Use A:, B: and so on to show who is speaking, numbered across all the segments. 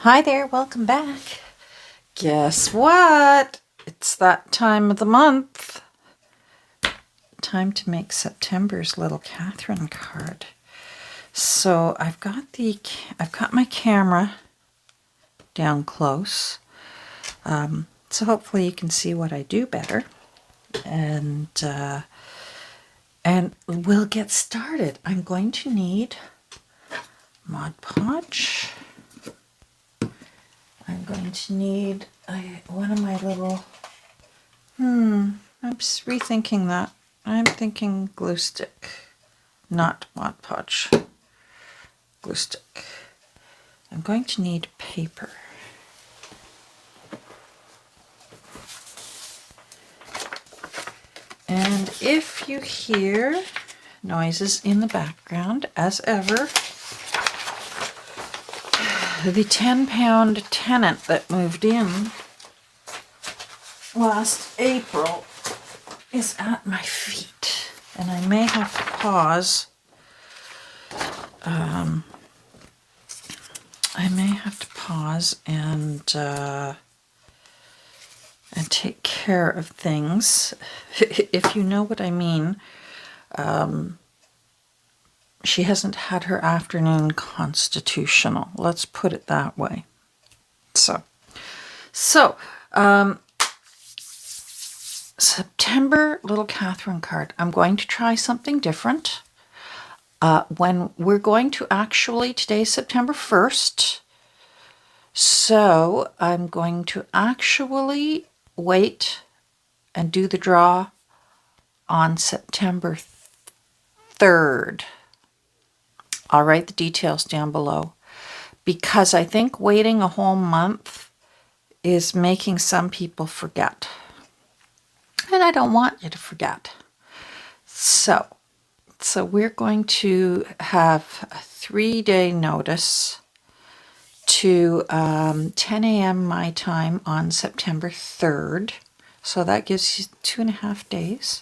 A: Hi there, welcome back. Guess what? It's that time of the month. Time to make September's little Catherine card. So I've got my camera down close. So hopefully you can see what I do better. And we'll get started. I'm going to need Mod Podge. I'm going to need one of my little, I'm just rethinking that. I'm thinking glue stick, not Mod Podge. Glue stick. I'm going to need paper. And if you hear noises in the background, as ever, the 10-pound tenant that moved in last April is at my feet, and I may have to pause. And take care of things, if you know what I mean. She hasn't had her afternoon constitutional. Let's put it that way. So, September little Catherine card. I'm going to try something different. When we're going to today's September 1st. So I'm going to actually wait and do the draw on September 3rd. I'll write the details down below, because I think waiting a whole month is making some people forget. And I don't want you to forget. So we're going to have a 3-day notice to 10 a.m. my time on September 3rd. So that gives you 2.5 days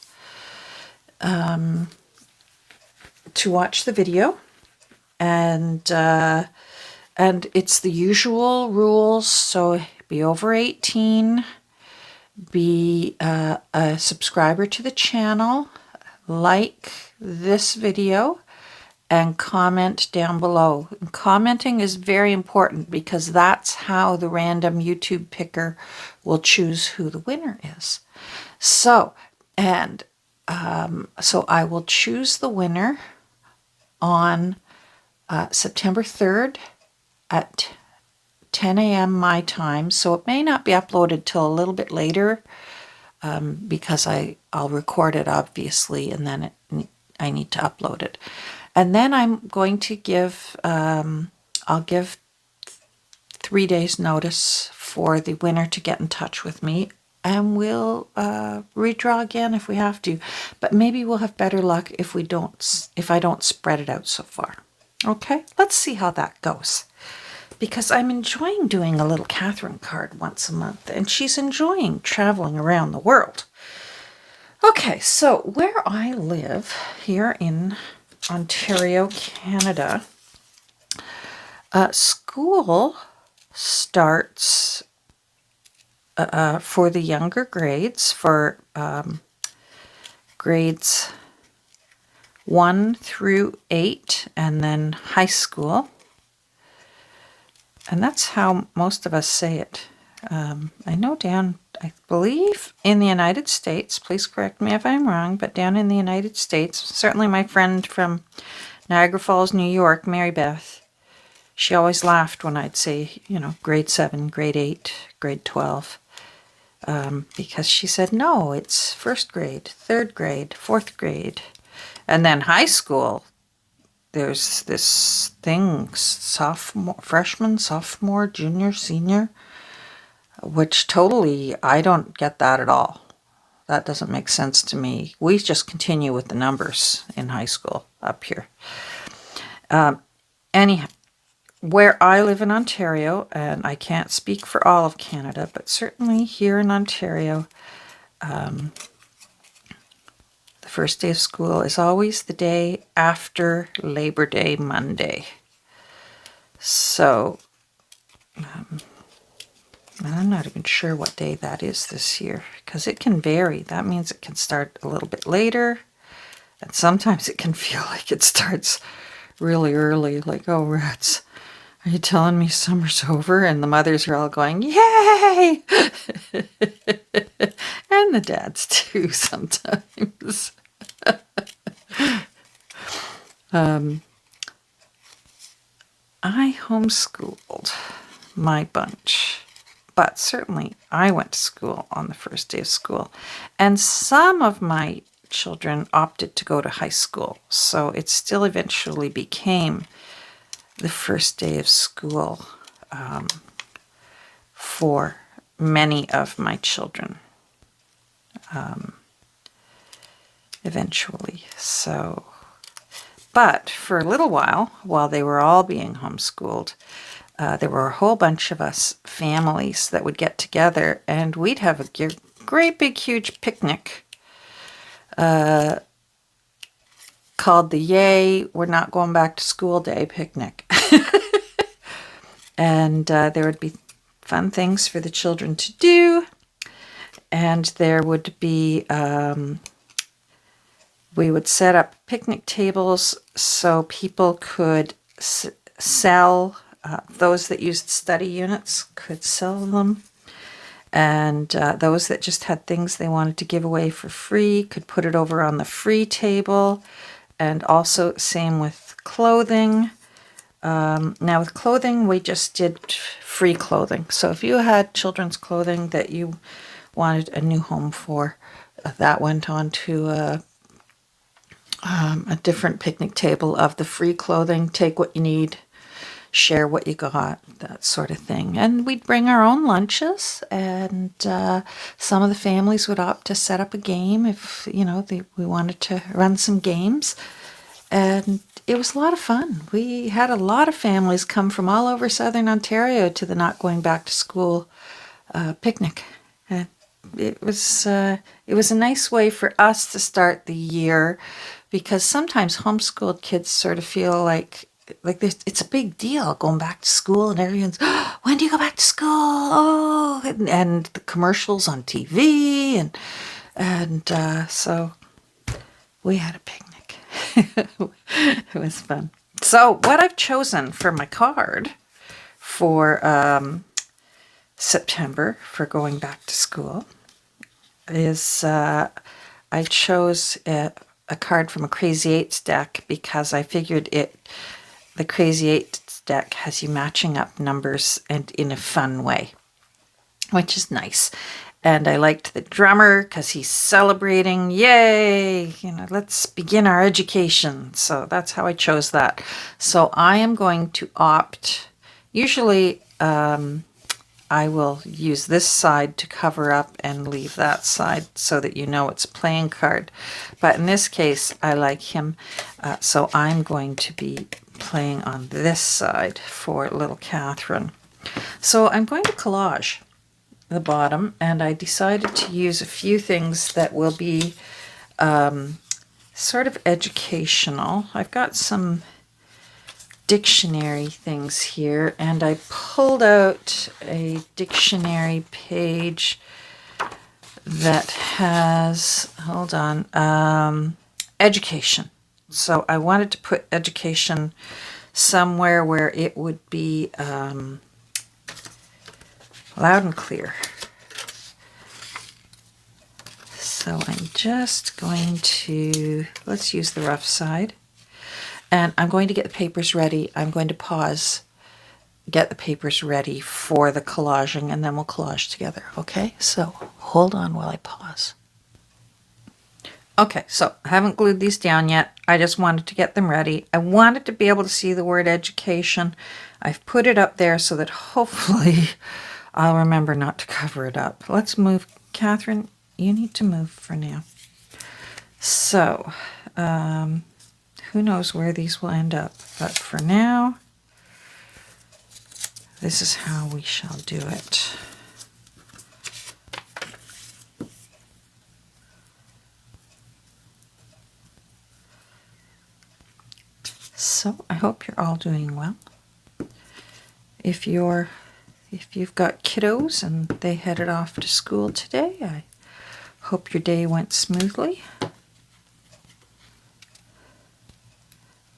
A: to watch the video. And it's the usual rules. So be over 18, be a subscriber to the channel, like this video, and comment down below. And commenting is very important, because that's how the random YouTube picker will choose who the winner is. So I will choose the winner on September 3rd at 10 a.m. my time. So it may not be uploaded till a little bit later, because I'll record it, obviously, and then I need to upload it. And then I'm going to give, I'll give 3 days notice for the winner to get in touch with me, and we'll redraw again if we have to. But maybe we'll have better luck if I don't spread it out so far. Okay, let's see how that goes, because I'm enjoying doing a little Catherine card once a month, and she's enjoying traveling around the world. Okay, so where I live here in Ontario, Canada, school starts for the younger grades, for grades 1 through 8, and then high school. And that's how most of us say it. I know I believe in the United States, please correct me if I'm wrong, but down in the United States, certainly my friend from Niagara Falls, New York, Mary Beth, she always laughed when I'd say, grade 7, grade 8, grade 12, because she said, no, it's first grade, third grade, fourth grade. And then high school, there's this thing, freshman, sophomore, junior, senior, which totally, I don't get that at all. That doesn't make sense to me. We just continue with the numbers in high school up here. Anyhow, where I live in Ontario, and I can't speak for all of Canada, but certainly here in Ontario, the first day of school is always the day after Labor Day Monday. So And I'm not even sure what day that is this year, because it can vary. That means it can start a little bit later, and sometimes it can feel like it starts really early, like, oh, rats, are you telling me summer's over? And the mothers are all going, yay! And the dads too sometimes. I homeschooled my bunch, but certainly I went to school on the first day of school. And some of my children opted to go to high school, so it still eventually became the first day of school for many of my children eventually. So, but for a little while they were all being homeschooled, there were a whole bunch of us families that would get together, and we'd have a great big huge picnic called the Yay, We're Not Going Back to School Day picnic. And there would be fun things for the children to do, and there would be we would set up picnic tables so people could sell, those that used study units could sell them, and those that just had things they wanted to give away for free could put it over on the free table. And also same with clothing. Now with clothing, we just did free clothing. So if you had children's clothing that you wanted a new home for, that went on to a different picnic table of the free clothing. Take what you need, share what you got, that sort of thing. And we'd bring our own lunches, and some of the families would opt to set up a game if, we wanted to run some games. And it was a lot of fun. We had a lot of families come from all over southern Ontario to the Not Going Back to School picnic. And it was a nice way for us to start the year, because sometimes homeschooled kids sort of feel like it's a big deal going back to school, and everyone's, oh, when do you go back to school? Oh, and the commercials on TV, and so we had a picnic. It was fun. So what I've chosen for my card for September for going back to school is I chose a card from a Crazy Eights deck, because I figured the Crazy Eights deck has you matching up numbers and in a fun way, which is nice. And I liked the drummer because he's celebrating, yay, let's begin our education. So that's how I chose that. So I am going to opt, usually I will use this side to cover up and leave that side so that it's a playing card. But in this case, I like him, so I'm going to be playing on this side for little Catherine. So I'm going to collage the bottom, and I decided to use a few things that will be sort of educational. I've got some dictionary things here, and I pulled out a dictionary page that has, hold on, education. So I wanted to put education somewhere where it would be loud and clear. So I'm just going to, let's use the rough side. And I'm going to get the papers ready. I'm going to pause, get the papers ready for the collaging, and then we'll collage together, okay? So hold on while I pause. Okay, so I haven't glued these down yet. I just wanted to get them ready. I wanted to be able to see the word education. I've put it up there so that hopefully I'll remember not to cover it up. Let's move. Catherine, you need to move for now. So, who knows where these will end up. But for now, this is how we shall do it. So I hope you're all doing well. If you're if you've got kiddos and they headed off to school today, I hope your day went smoothly.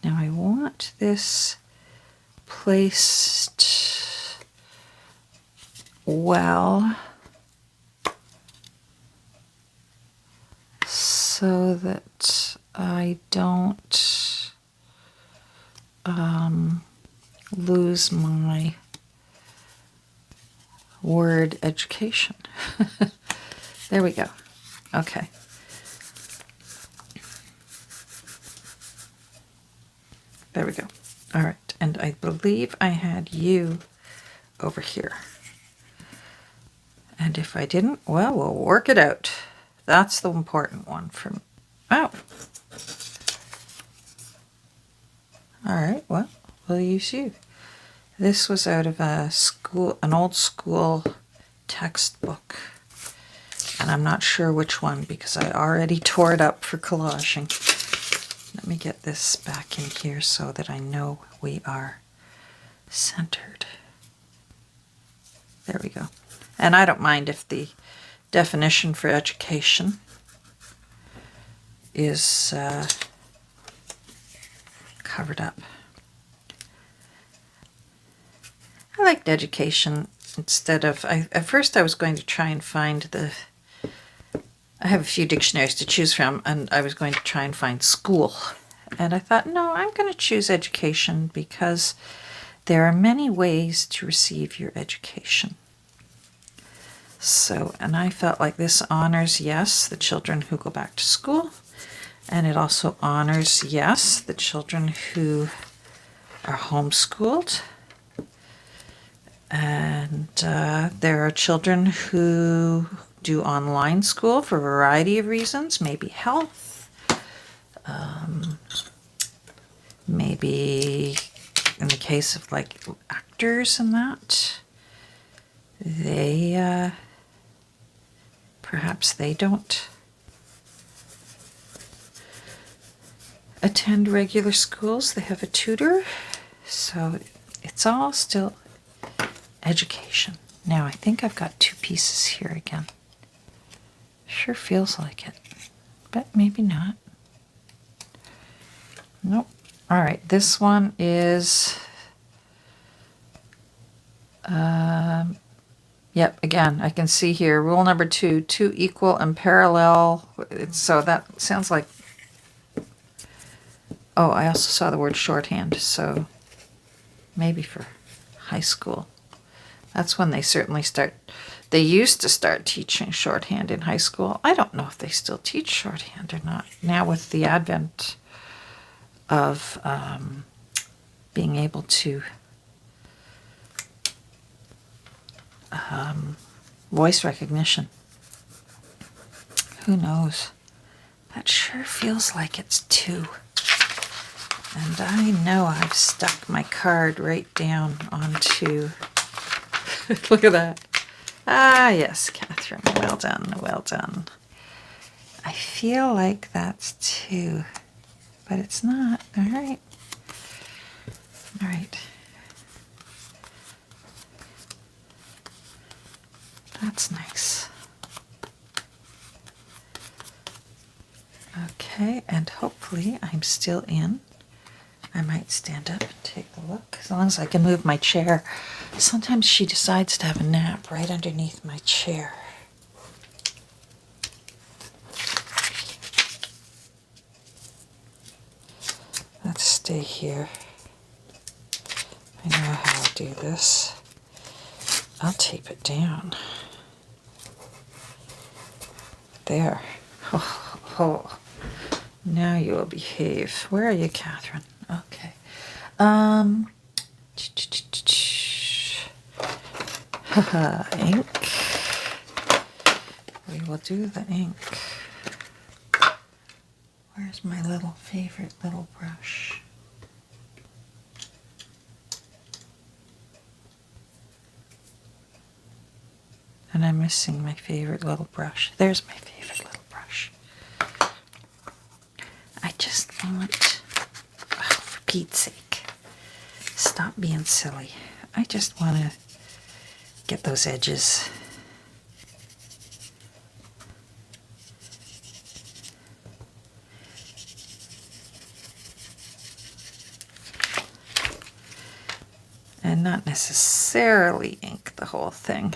A: Now I want this placed well so that I don't lose my word education. There we go. Okay. There we go. All right. And I believe I had you over here. And if I didn't, well, we'll work it out. That's the important one for me. Oh. All right. Well, we'll use you. This was out of an old school textbook. And I'm not sure which one because I already tore it up for collaging. Let me get this back in here so that I know we are centered. There we go. And I don't mind if the definition for education is covered up. I liked education instead of, at first I was going to try and find I have a few dictionaries to choose from, and I was going to try and find school. And I thought, no, I'm going to choose education because there are many ways to receive your education. So, and I felt like this honors, yes, the children who go back to school, and it also honors, yes, the children who are homeschooled. And there are children who do online school for a variety of reasons, maybe health, maybe in the case of like actors and that, they perhaps they don't attend regular schools, they have a tutor, so it's all still education. Now I think I've got two pieces here again. Sure feels like it, but maybe not. Nope. All right, this one is, yep, again, I can see here, rule number 2, 2 equal and parallel. So that sounds like, oh, I also saw the word shorthand, so maybe for high school. That's when they certainly start. They used to start teaching shorthand in high school. I don't know if they still teach shorthand or not. Now with the advent of being able to voice recognition. Who knows? That sure feels like it's 2. And I know I've stuck my card right down onto... Look at that. Ah, yes, Catherine. Well done, well done. I feel like that's 2, but it's not. All right. All right. That's nice. Okay, and hopefully I'm still in. I might stand up and take a look, as long as I can move my chair. Sometimes she decides to have a nap right underneath my chair. Let's stay here. I know how to do this. I'll tape it down. There. Oh. Now you will behave. Where are you, Catherine? Okay. Ink. We will do the ink. Where's my favorite little brush? And I'm missing my favorite little brush. There's my favorite little brush. I just want, for Pete's sake, stop being silly. I just want to get those edges. And not necessarily ink the whole thing.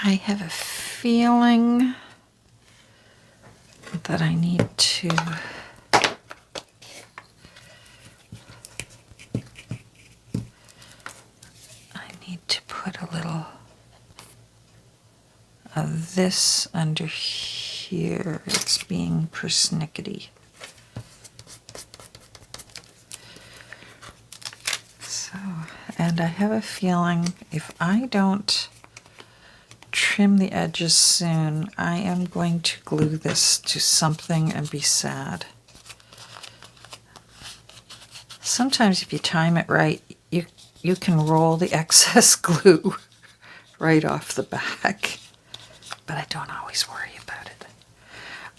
A: I have a feeling that I need to put a little of this under here. It's being persnickety. So, and I have a feeling if I don't trim the edges soon, I am going to glue this to something and be sad. Sometimes if you time it right, you can roll the excess glue right off the back, but I don't always worry about it.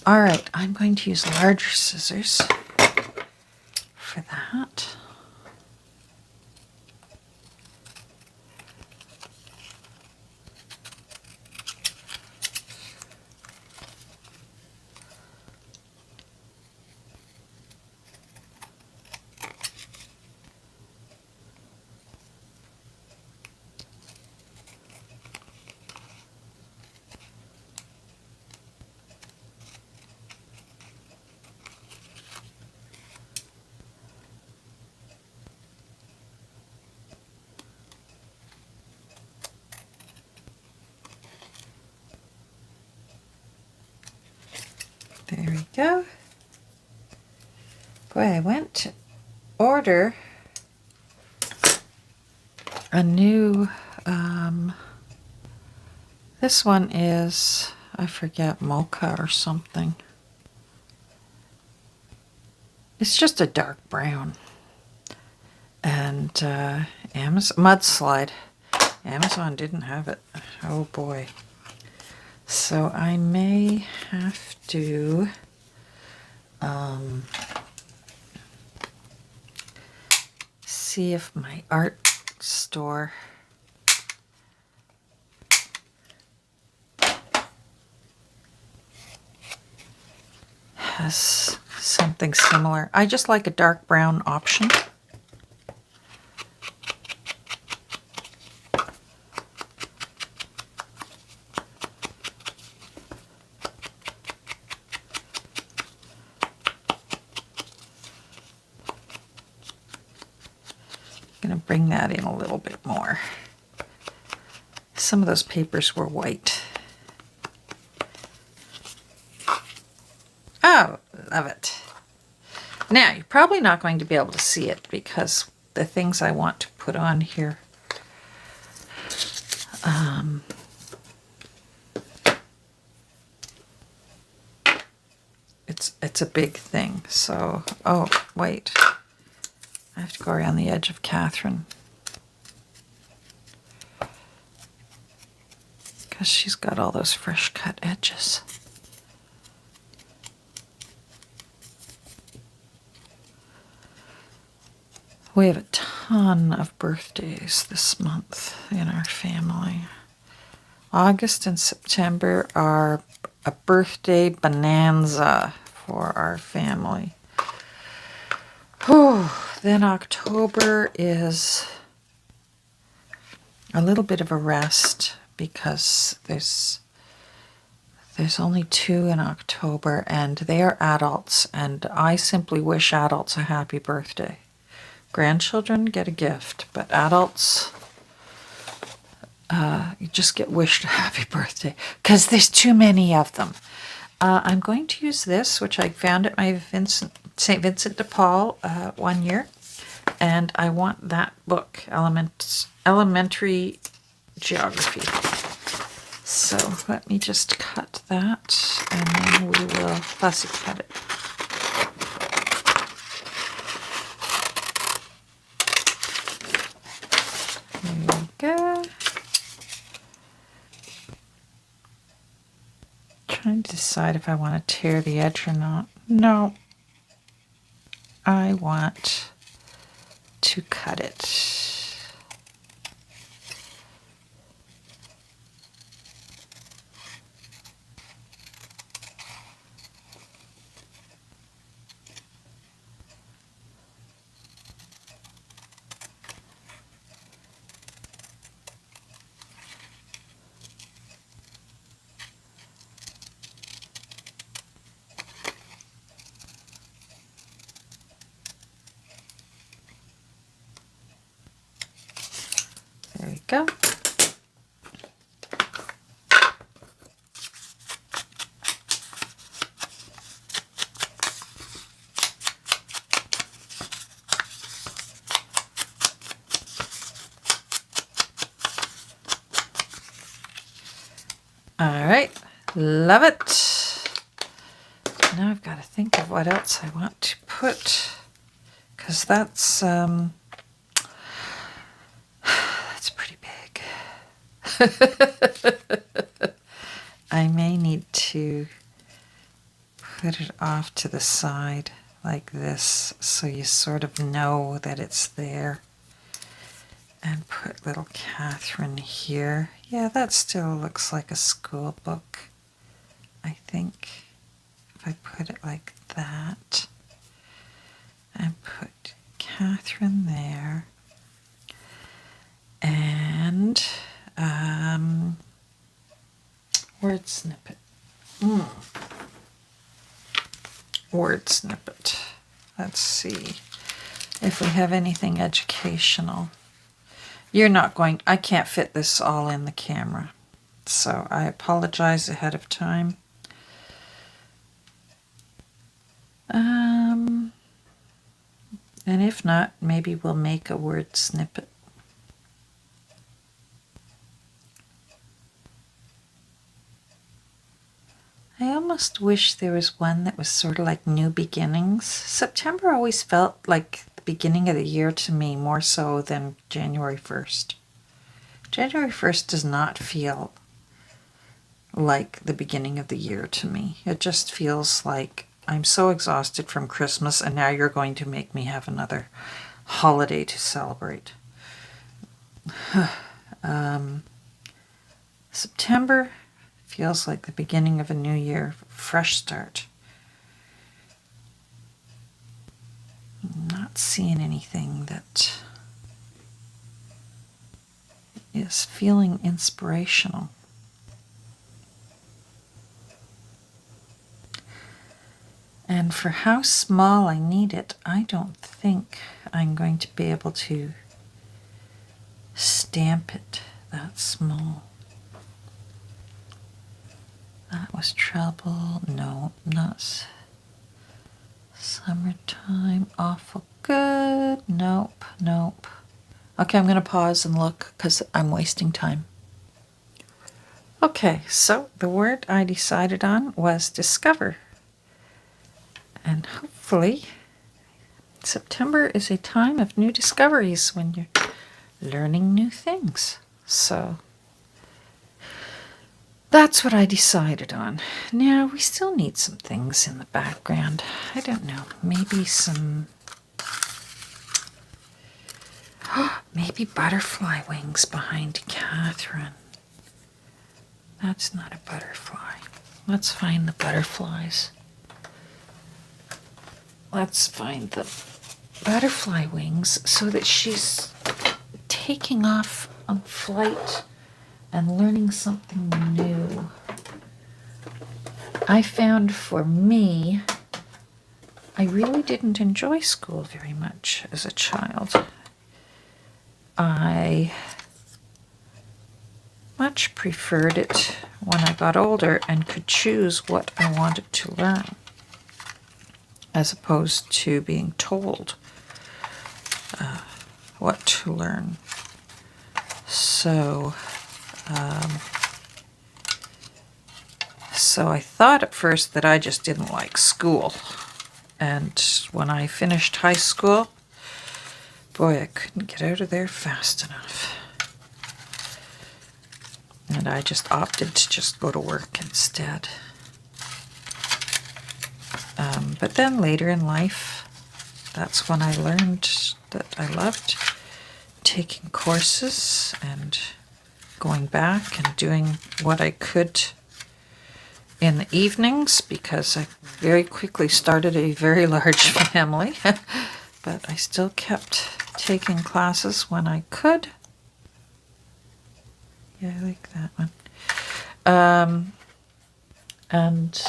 A: All right, I'm going to use larger scissors for that. There we go. Boy, I went to order a new, this one is, I forget, mocha or something. It's just a dark brown. And Amazon, Mudslide. Amazon didn't have it. Oh boy. So I may have to see if my art store has something similar. I just like a dark brown option. Going to bring that in a little bit more. Some of those papers were white. Oh, love it. Now, you're probably not going to be able to see it because the things I want to put on here it's a big thing. So, oh, wait. I have to go around the edge of Catherine because she's got all those fresh cut edges. We have a ton of birthdays this month in our family. August and September are a birthday bonanza for our family. Whew. Then October is a little bit of a rest because there's only 2 in October and they are adults, and I simply wish adults a happy birthday. Grandchildren get a gift, but adults, you just get wished a happy birthday because there's too many of them. I'm going to use this, which I found at my St. Vincent de Paul one year, and I want that book, Elementary Geography. So let me just cut that, and then we will fussy cut it. There we go. Trying to decide if I want to tear the edge or not. No, I want to cut it. There we go. All right, love it. Now I've got to think of what else I want to put, because that's pretty big. I may need to put it off to the side like this so you sort of know that it's there. And put little Catherine here. Yeah, that still looks like a school book, I think. If I put it like that. And put Catherine there. And word snippet. Word snippet. Let's see if we have anything educational. You're not going, I can't fit this all in the camera, so I apologize ahead of time. And if not, maybe we'll make a word snippet. I almost wish there was one that was sort of like new beginnings. September always felt like the beginning of the year to me, more so than January 1st. January 1st does not feel like the beginning of the year to me. It just feels like I'm so exhausted from Christmas and now you're going to make me have another holiday to celebrate. September feels like the beginning of a new year, fresh start. I'm not seeing anything that is feeling inspirational. And for how small I need it, I don't think I'm going to be able to stamp it that small. That was trouble. No, not summertime. Awful good. Nope, nope. Okay, I'm going to pause and look because I'm wasting time. Okay, so the word I decided on was discover. And hopefully September is a time of new discoveries when you're learning new things. So that's what I decided on. Now, we still need some things in the background. I don't know, maybe some... maybe butterfly wings behind Catherine. That's not a butterfly. Let's find the butterflies. Let's find the butterfly wings so that she's taking off on flight and learning something new. I found for me, I really didn't enjoy school very much as a child. I much preferred it when I got older and could choose what I wanted to learn, as opposed to being told what to learn. So I thought at first that I just didn't like school. And when I finished high school, boy, I couldn't get out of there fast enough. And I just opted to just go to work instead. But then later in life, that's when I learned that I loved taking courses and going back and doing what I could in the evenings, because I very quickly started a very large family. But I still kept taking classes when I could. Yeah, I like that one. And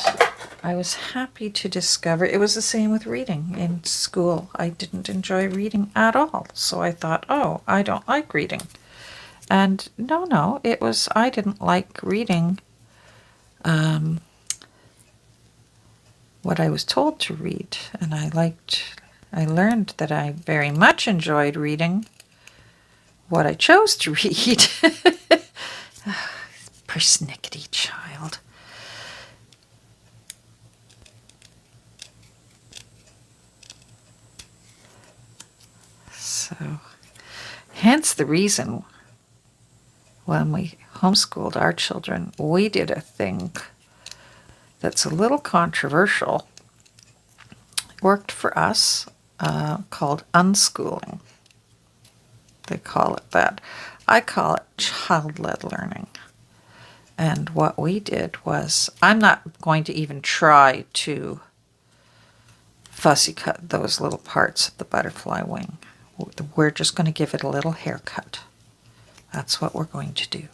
A: I was happy to discover it was the same with reading in school. I didn't enjoy reading at all. So I thought, oh, I don't like reading. And no, it was, I didn't like reading what I was told to read. And I learned that I very much enjoyed reading what I chose to read. Persnickety child. So, hence the reason when we homeschooled our children, we did a thing that's a little controversial. It worked for us, called unschooling. They call it that. I call it child-led learning. And what we did was, I'm not going to even try to fussy cut those little parts of the butterfly wing. We're just going to give it a little haircut. That's what we're going to do.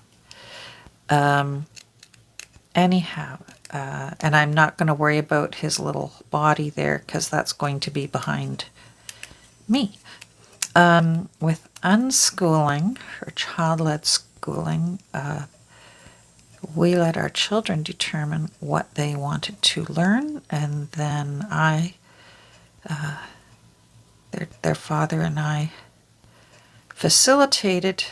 A: Anyhow, and I'm not going to worry about his little body there, because that's going to be behind me. With unschooling, or child-led schooling, we let our children determine what they wanted to learn, and then their father and I facilitated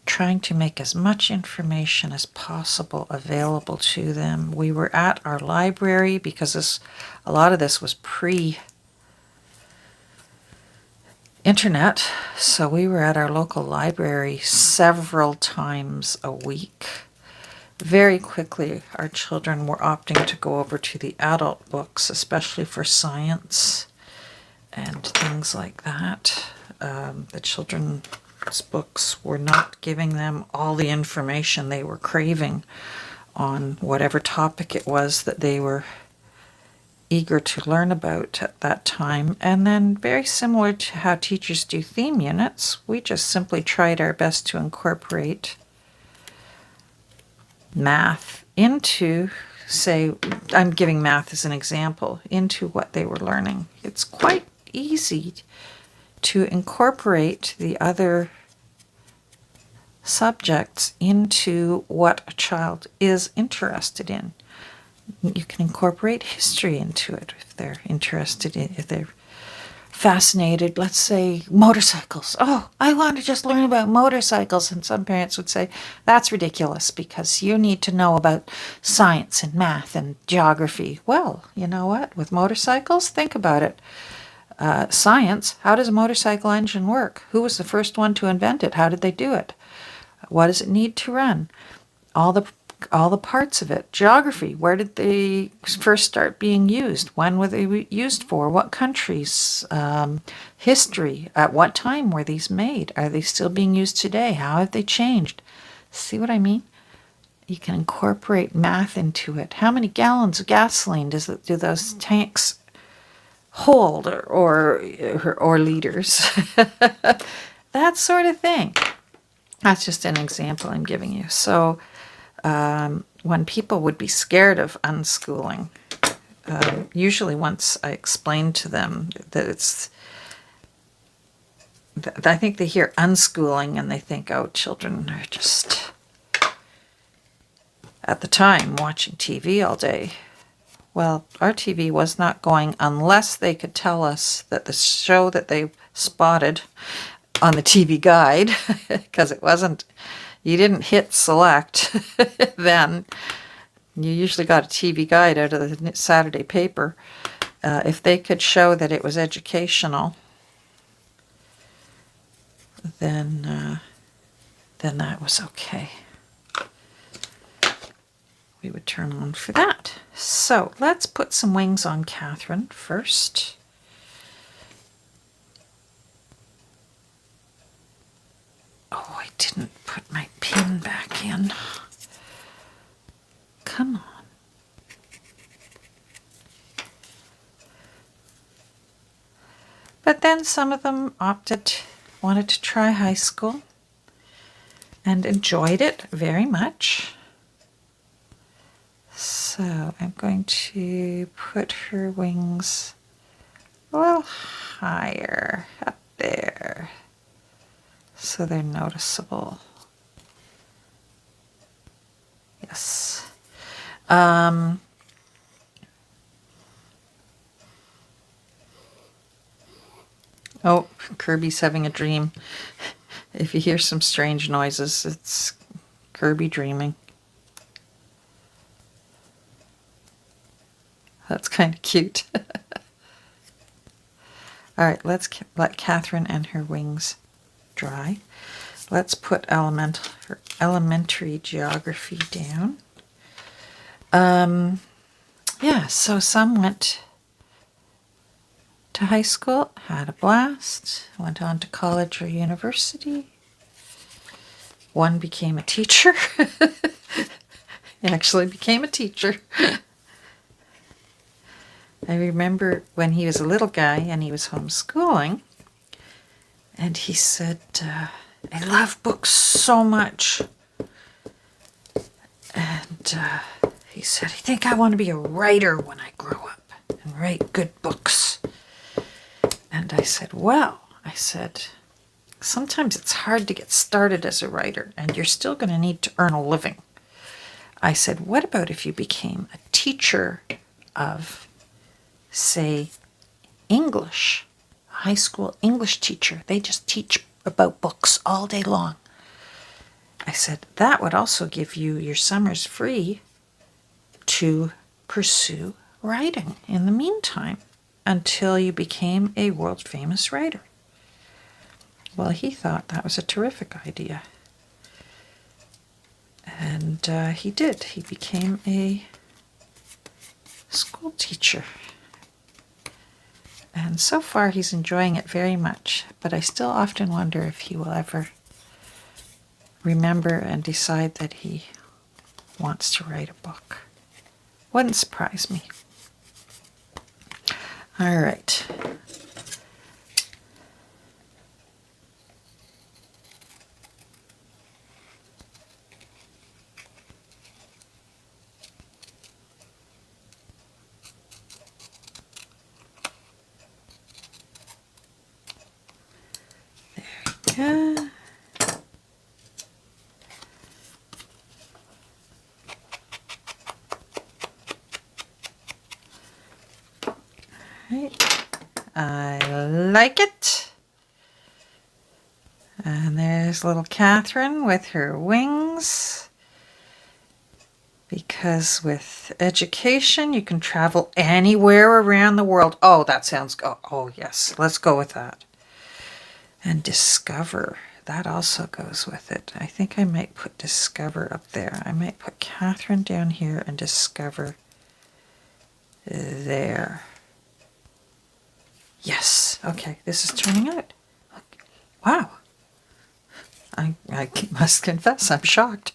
A: trying to make as much information as possible available to them. We were at our library, because a lot of this was pre-internet, so we were at our local library several times a week. Very quickly, our children were opting to go over to the adult books, especially for science and things like that. The children's books were not giving them all the information they were craving on whatever topic it was that they were eager to learn about at that time. And then, very similar to how teachers do theme units, we just simply tried our best to incorporate math into, say, I'm giving math as an example, into what they were learning. It's quite easy to incorporate the other subjects into what a child is interested in. You can incorporate history into it if they're interested in, if they're fascinated, let's say, motorcycles. Oh, I want to just learn about motorcycles. And some parents would say, that's ridiculous, because you need to know about science and math and geography. Well, you know what? With motorcycles, think about it. Science, how does a motorcycle engine work? Who was the first one to invent it? How did they do it? What does it need to run? All the parts of it. Geography, where did they first start being used? When were they used for? What countries? History, at what time were these made? Are they still being used today? How have they changed? See what I mean? You can incorporate math into it. How many gallons of gasoline do those tanks hold, or liters? That sort of thing. That's just an example I'm giving you. So when people would be scared of unschooling, usually once I explain to them that I think they hear unschooling and they think, oh, children are just, at the time, watching TV all day. Well, our TV was not going unless they could tell us that the show that they spotted on the TV guide, because it wasn't, you didn't hit select then. You usually got a TV guide out of the Saturday paper. If they could show that it was educational, then then that was okay. We would turn on for that. So let's put some wings on Catherine first. Oh, I didn't put my pin back in. Come on. But then some of them wanted to try high school and enjoyed it very much. So I'm going to put her wings a little higher up there so they're noticeable. Yes. Oh, Kirby's having a dream. If you hear some strange noises, it's Kirby dreaming. That's kind of cute. All right, let's let Catherine and her wings dry. Let's put her elementary geography down. Yeah, so some went to high school, had a blast, went on to college or university. One became a teacher. He actually became a teacher. I remember when he was a little guy and he was homeschooling, and he said, I love books so much. And he said, I think I want to be a writer when I grow up and write good books. And I said, well, sometimes it's hard to get started as a writer, and you're still going to need to earn a living. I said, what about if you became a teacher of, say, English, a high school English teacher? They just teach about books all day long. I said, that would also give you your summers free to pursue writing in the meantime until you became a world-famous writer. Well, he thought that was a terrific idea. And he did. He became a school teacher. And so far he's enjoying it very much, but I still often wonder if he will ever remember and decide that he wants to write a book. Wouldn't surprise me. All right. There we go. Right. I like it. And there's little Catherine with her wings. Because with education, you can travel anywhere around the world. Oh, that sounds... Oh, yes. Let's go with that. And discover. That also goes with it. I think I might put discover up there. I might put Catherine down here and discover there. Yes. Okay, this is turning out. Wow. I must confess, I'm shocked.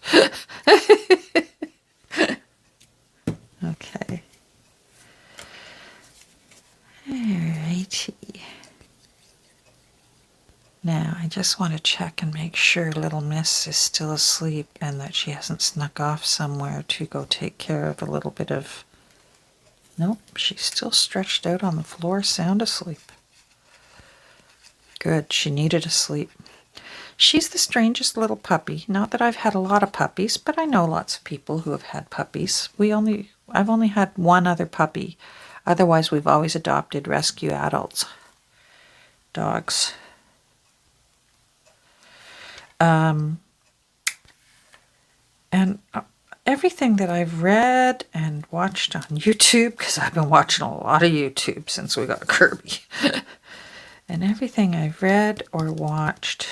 A: Okay. Alrighty. Now, I just want to check and make sure little Miss is still asleep and that she hasn't snuck off somewhere to go take care of a little bit of... Nope, she's still stretched out on the floor, sound asleep. Good, she needed a sleep. She's the strangest little puppy. Not that I've had a lot of puppies, but I know lots of people who have had puppies. I've only had one other puppy. Otherwise, we've always adopted rescue adults. Dogs. And everything that I've read and watched on YouTube, because I've been watching a lot of YouTube since we got Kirby, and everything I've read or watched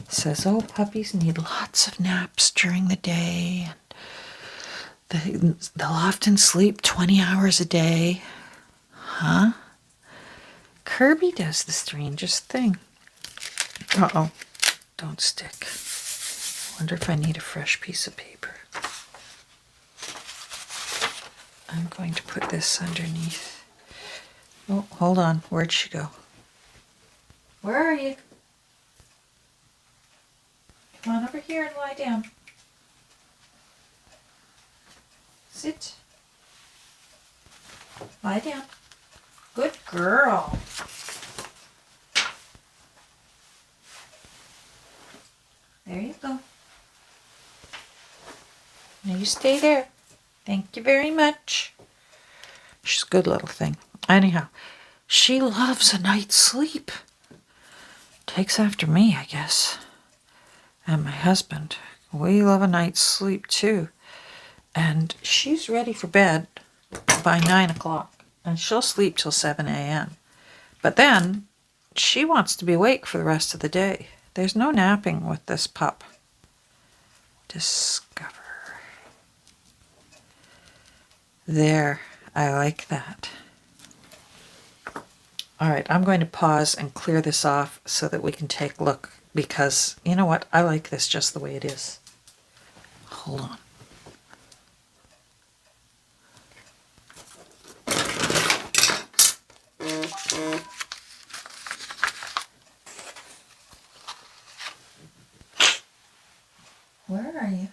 A: Says, oh, puppies need lots of naps during the day. They'll often sleep 20 hours a day. Huh? Kirby does the strangest thing. Uh-oh. Don't stick. Wonder if I need a fresh piece of paper. I'm going to put this underneath. Oh, hold on. Where'd she go? Where are you? Come on over here and lie down. Sit. Lie down. Good girl. There you go. Now you stay there. Thank you very much. She's a good little thing. Anyhow, she loves a night's sleep. Takes after me, I guess. And my husband. We love a night's sleep too. And she's ready for bed by 9 o'clock. And she'll sleep till 7 a.m. But then she wants to be awake for the rest of the day. There's no napping with this pup. Discover. There, I like that. All right, I'm going to pause and clear this off so that we can take a look, because you know what? I like this just the way it is. Hold on. Where are you?